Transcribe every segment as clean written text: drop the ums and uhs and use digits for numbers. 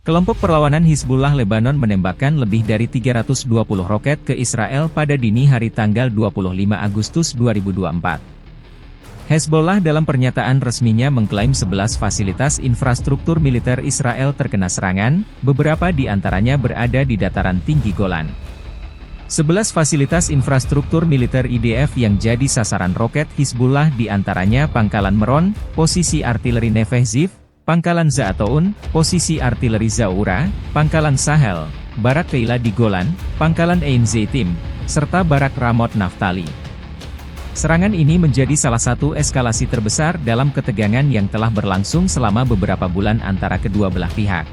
Kelompok perlawanan Hizbullah Lebanon menembakkan lebih dari 320 roket ke Israel pada dini hari tanggal 25 Agustus 2024. Hezbollah dalam pernyataan resminya mengklaim 11 fasilitas infrastruktur militer Israel terkena serangan, beberapa di antaranya berada di dataran tinggi Golan. 11 fasilitas infrastruktur militer IDF yang jadi sasaran roket Hizbullah di antaranya Pangkalan Meron, posisi artileri Nefeh Ziv, Pangkalan Zaatoun, posisi artileri Zaura, Pangkalan Sahel, Barak Keila di Golan, Pangkalan Ein Zeitim, serta Barak Ramot Naftali. Serangan ini menjadi salah satu eskalasi terbesar dalam ketegangan yang telah berlangsung selama beberapa bulan antara kedua belah pihak.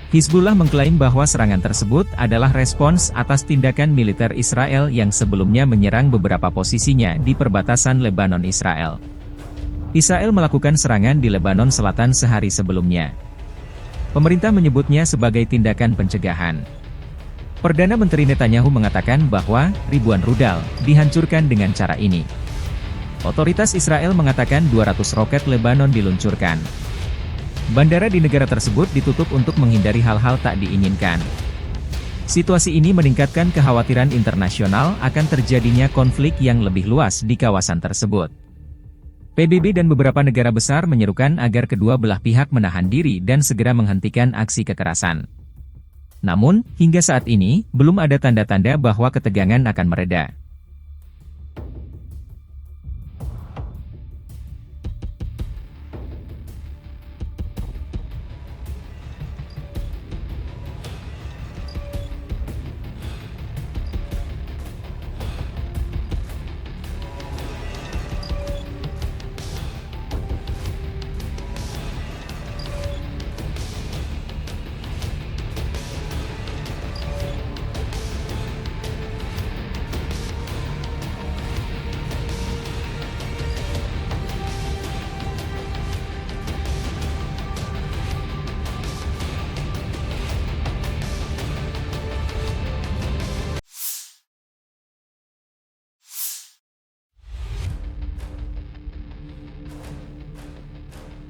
Hizbullah mengklaim bahwa serangan tersebut adalah respons atas tindakan militer Israel yang sebelumnya menyerang beberapa posisinya di perbatasan Lebanon-Israel. Israel melakukan serangan di Lebanon Selatan sehari sebelumnya. Pemerintah menyebutnya sebagai tindakan pencegahan. Perdana Menteri Netanyahu mengatakan bahwa ribuan rudal dihancurkan dengan cara ini. Otoritas Israel mengatakan 200 roket Lebanon diluncurkan. Bandara di negara tersebut ditutup untuk menghindari hal-hal tak diinginkan. Situasi ini meningkatkan kekhawatiran internasional akan terjadinya konflik yang lebih luas di kawasan tersebut. PBB dan beberapa negara besar menyerukan agar kedua belah pihak menahan diri dan segera menghentikan aksi kekerasan. Namun, hingga saat ini, belum ada tanda-tanda bahwa ketegangan akan mereda.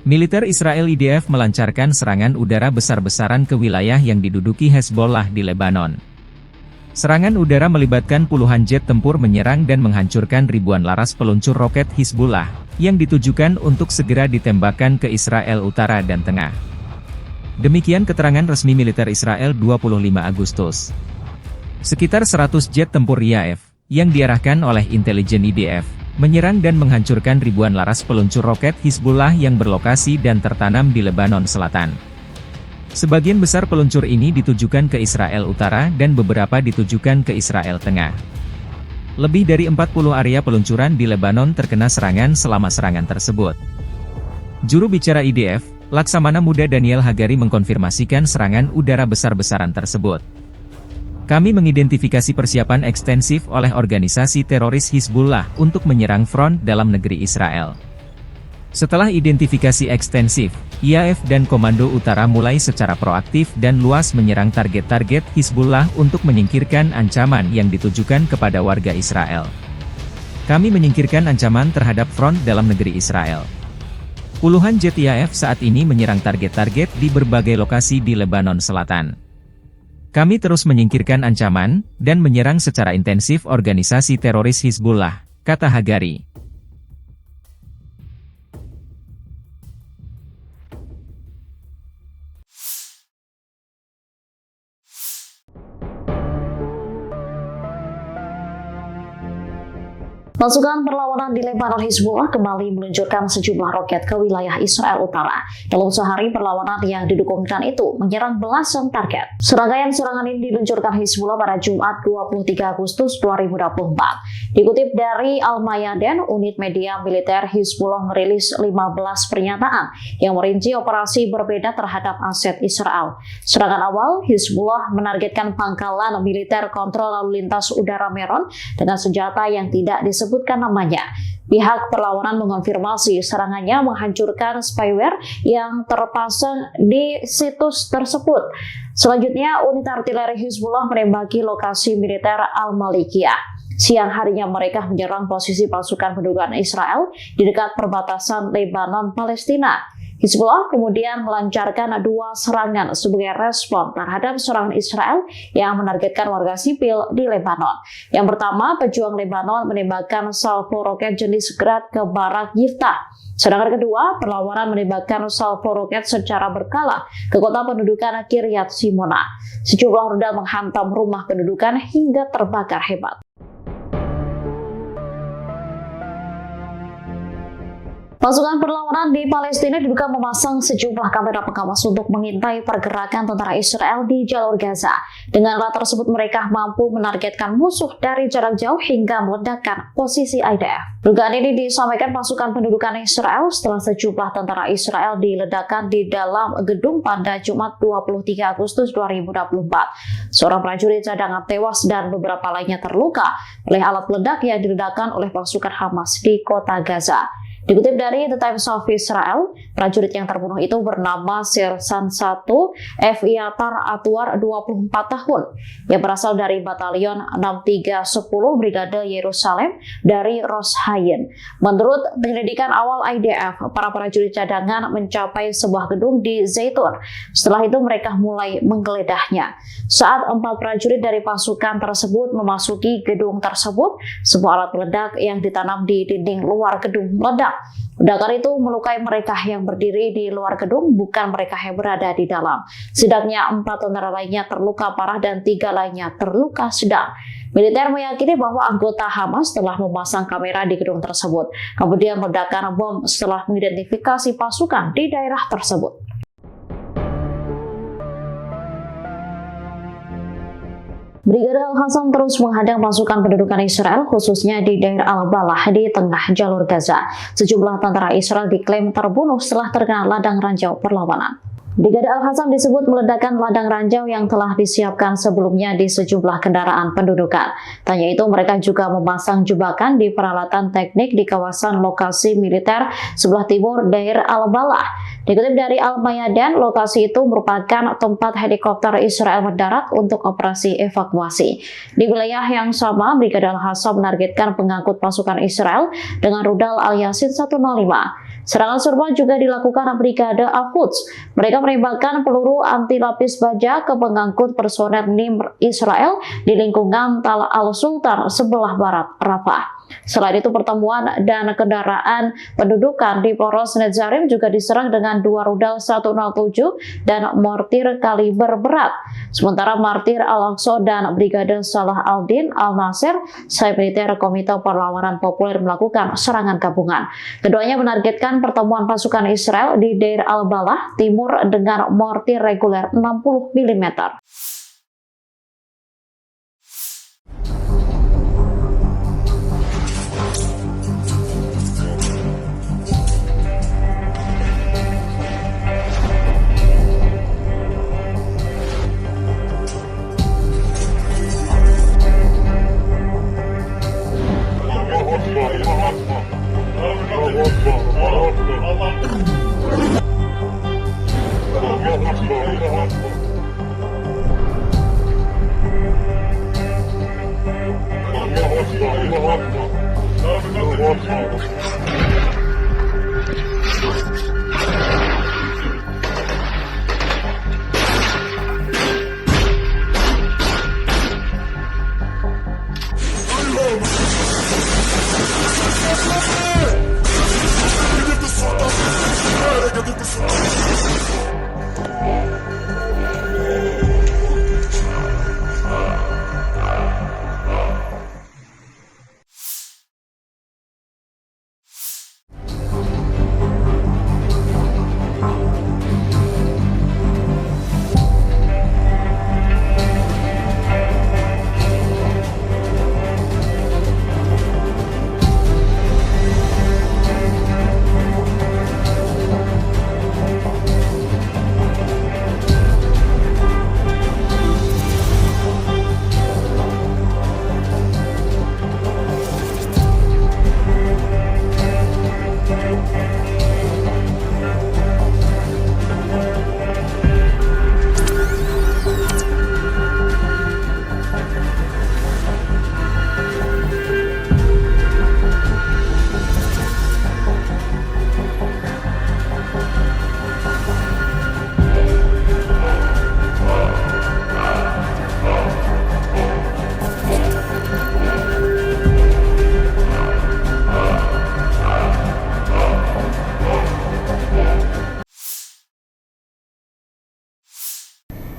Militer Israel IDF melancarkan serangan udara besar-besaran ke wilayah yang diduduki Hezbollah di Lebanon. Serangan udara melibatkan puluhan jet tempur menyerang dan menghancurkan ribuan laras peluncur roket Hizbullah, yang ditujukan untuk segera ditembakkan ke Israel Utara dan Tengah. Demikian keterangan resmi militer Israel 25 Agustus. Sekitar 100 jet tempur IAF, yang diarahkan oleh intelijen IDF, menyerang dan menghancurkan ribuan laras peluncur roket Hizbullah yang berlokasi dan tertanam di Lebanon Selatan. Sebagian besar peluncur ini ditujukan ke Israel Utara dan beberapa ditujukan ke Israel Tengah. Lebih dari 40 area peluncuran di Lebanon terkena serangan selama serangan tersebut. Juru bicara IDF, Laksamana Muda Daniel Hagari mengkonfirmasikan serangan udara besar-besaran tersebut. Kami mengidentifikasi persiapan ekstensif oleh organisasi teroris Hizbullah untuk menyerang front dalam negeri Israel. Setelah identifikasi ekstensif, IAF dan Komando Utara mulai secara proaktif dan luas menyerang target-target Hizbullah untuk menyingkirkan ancaman yang ditujukan kepada warga Israel. Kami menyingkirkan ancaman terhadap front dalam negeri Israel. Puluhan jet IAF saat ini menyerang target-target di berbagai lokasi di Lebanon Selatan. Kami terus menyingkirkan ancaman, dan menyerang secara intensif organisasi teroris Hizbullah, kata Hagari. Pasukan perlawanan di Lebanon Hizbullah kembali meluncurkan sejumlah roket ke wilayah Israel Utara. Dalam sehari perlawanan yang didukungkan itu menyerang belasan target. Serangkaian serangan ini diluncurkan Hizbullah pada Jumat 23 Agustus 2024. Dikutip dari Al-Mayadin, unit media militer Hizbullah merilis 15 pernyataan yang merinci operasi berbeda terhadap aset Israel. Serangan awal, Hizbullah menargetkan pangkalan militer kontrol lalu lintas udara Meron dengan senjata yang tidak disebutkan namanya. Pihak perlawanan mengonfirmasi serangannya menghancurkan spyware yang terpasang di situs tersebut. Selanjutnya, unit artileri Hizbullah menembaki lokasi militer Al-Malikiyah. Siang harinya mereka menyerang posisi pasukan pendudukan Israel di dekat perbatasan Lebanon-Palestina. Hizbullah kemudian melancarkan 2 serangan sebagai respon terhadap serangan Israel yang menargetkan warga sipil di Lebanon. Yang pertama, pejuang Lebanon menembakkan salvo roket jenis Grad ke barak Yiftah. Sedangkan kedua, perlawanan menembakkan salvo roket secara berkala ke kota pendudukan Kiryat Simona. Sejumlah rudal menghantam rumah pendudukan hingga terbakar hebat. Pasukan perlawanan di Palestina diduga memasang sejumlah kamera pengawas untuk mengintai pergerakan tentara Israel di jalur Gaza. Dengan alat tersebut mereka mampu menargetkan musuh dari jarak jauh hingga meledakkan posisi IDF. Dugaan ini disampaikan pasukan pendudukan Israel setelah sejumlah tentara Israel diledakkan di dalam gedung pada Jumat 23 Agustus 2024. Seorang prajurit cadangan tewas dan beberapa lainnya terluka oleh alat peledak yang diledakkan oleh pasukan Hamas di kota Gaza. Dikutip dari The Times of Israel, prajurit yang terbunuh itu bernama Sersan 1 Eviatar Atwar 24 tahun yang berasal dari Batalion 6310 Brigade Yerusalem dari Ros Hayin. Menurut penyelidikan awal IDF, para prajurit cadangan mencapai sebuah gedung di Zaitun. Setelah itu mereka mulai menggeledahnya. Saat 4 prajurit dari pasukan tersebut memasuki gedung tersebut, sebuah alat peledak yang ditanam di dinding luar gedung meledak. Ledakan itu melukai mereka yang berdiri di luar gedung, bukan mereka yang berada di dalam. Setidaknya 4 tentara lainnya terluka parah dan 3 lainnya terluka sedang. Militer meyakini bahwa anggota Hamas telah memasang kamera di gedung tersebut, kemudian meledakkan bom setelah mengidentifikasi pasukan di daerah tersebut. Brigade Al-Qassam terus menghadang pasukan pendudukan Israel, khususnya di daerah Al-Balah di tengah jalur Gaza. Sejumlah tentara Israel diklaim terbunuh setelah terkena ladang ranjau perlawanan. Brigade Al-Qassam disebut meledakkan ladang ranjau yang telah disiapkan sebelumnya di sejumlah kendaraan pendudukan. Tanya itu, mereka juga memasang jebakan di peralatan teknik di kawasan lokasi militer sebelah timur daerah Al-Balah. Dikutip dari Al-Mayadan, lokasi itu merupakan tempat helikopter Israel mendarat untuk operasi evakuasi. Di wilayah yang sama, Brigade Al-Qassam menargetkan pengangkut pasukan Israel dengan rudal Al-Yasin 105. Serangan serupa juga dilakukan Brigade Al-Quds. Mereka menembakkan peluru anti lapis baja ke pengangkut personel Nimr Israel di lingkungan Tal Al-Sultan sebelah barat Rafah. Selain itu, pertemuan dan kendaraan pendudukan di Poros Netzarim juga diserang dengan 2 rudal 107 dan mortir kaliber berat. Sementara Martir Al-Aqsa dan Brigade Salah al-Din Al-Nasir, sayap militer Komite Perlawanan Populer melakukan serangan gabungan. Keduanya menargetkan pertemuan pasukan Israel di daerah Al-Balah timur dengan mortir reguler 60 mm.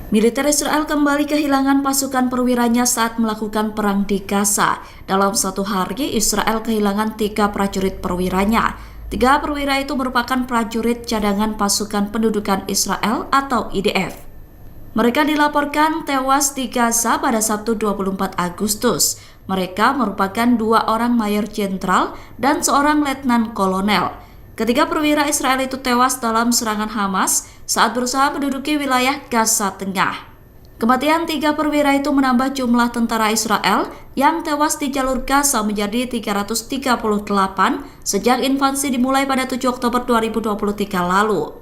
Militer Israel kembali kehilangan pasukan perwiranya saat melakukan perang di Gaza. Dalam satu hari, Israel kehilangan 3 prajurit perwiranya. 3 perwira itu merupakan prajurit cadangan pasukan pendudukan Israel atau IDF. Mereka dilaporkan tewas di Gaza pada Sabtu 24 Agustus. Mereka merupakan 2 orang mayor jenderal dan seorang letnan kolonel. Ketiga perwira Israel itu tewas dalam serangan Hamas saat berusaha menduduki wilayah Gaza Tengah. Kematian 3 perwira itu menambah jumlah tentara Israel yang tewas di jalur Gaza menjadi 338 sejak invasi dimulai pada 7 Oktober 2023 lalu.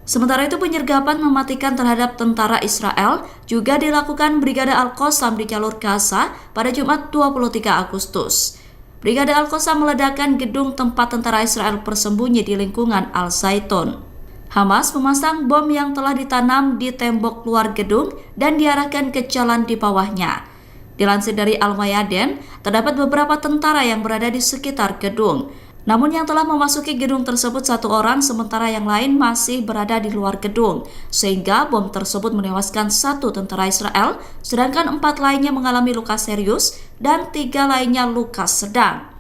Sementara itu penyergapan mematikan terhadap tentara Israel juga dilakukan Brigade Al-Qassam di jalur Gaza pada Jumat 23 Agustus. Brigade Al-Qassam meledakkan gedung tempat tentara Israel bersembunyi di lingkungan Al-Zaitun. Hamas memasang bom yang telah ditanam di tembok luar gedung dan diarahkan ke jalan di bawahnya. Dilansir dari Al-Mayadin, terdapat beberapa tentara yang berada di sekitar gedung. Namun yang telah memasuki gedung tersebut 1 orang, sementara yang lain masih berada di luar gedung. Sehingga bom tersebut menewaskan 1 tentara Israel, sedangkan 4 lainnya mengalami luka serius dan 3 lainnya luka sedang.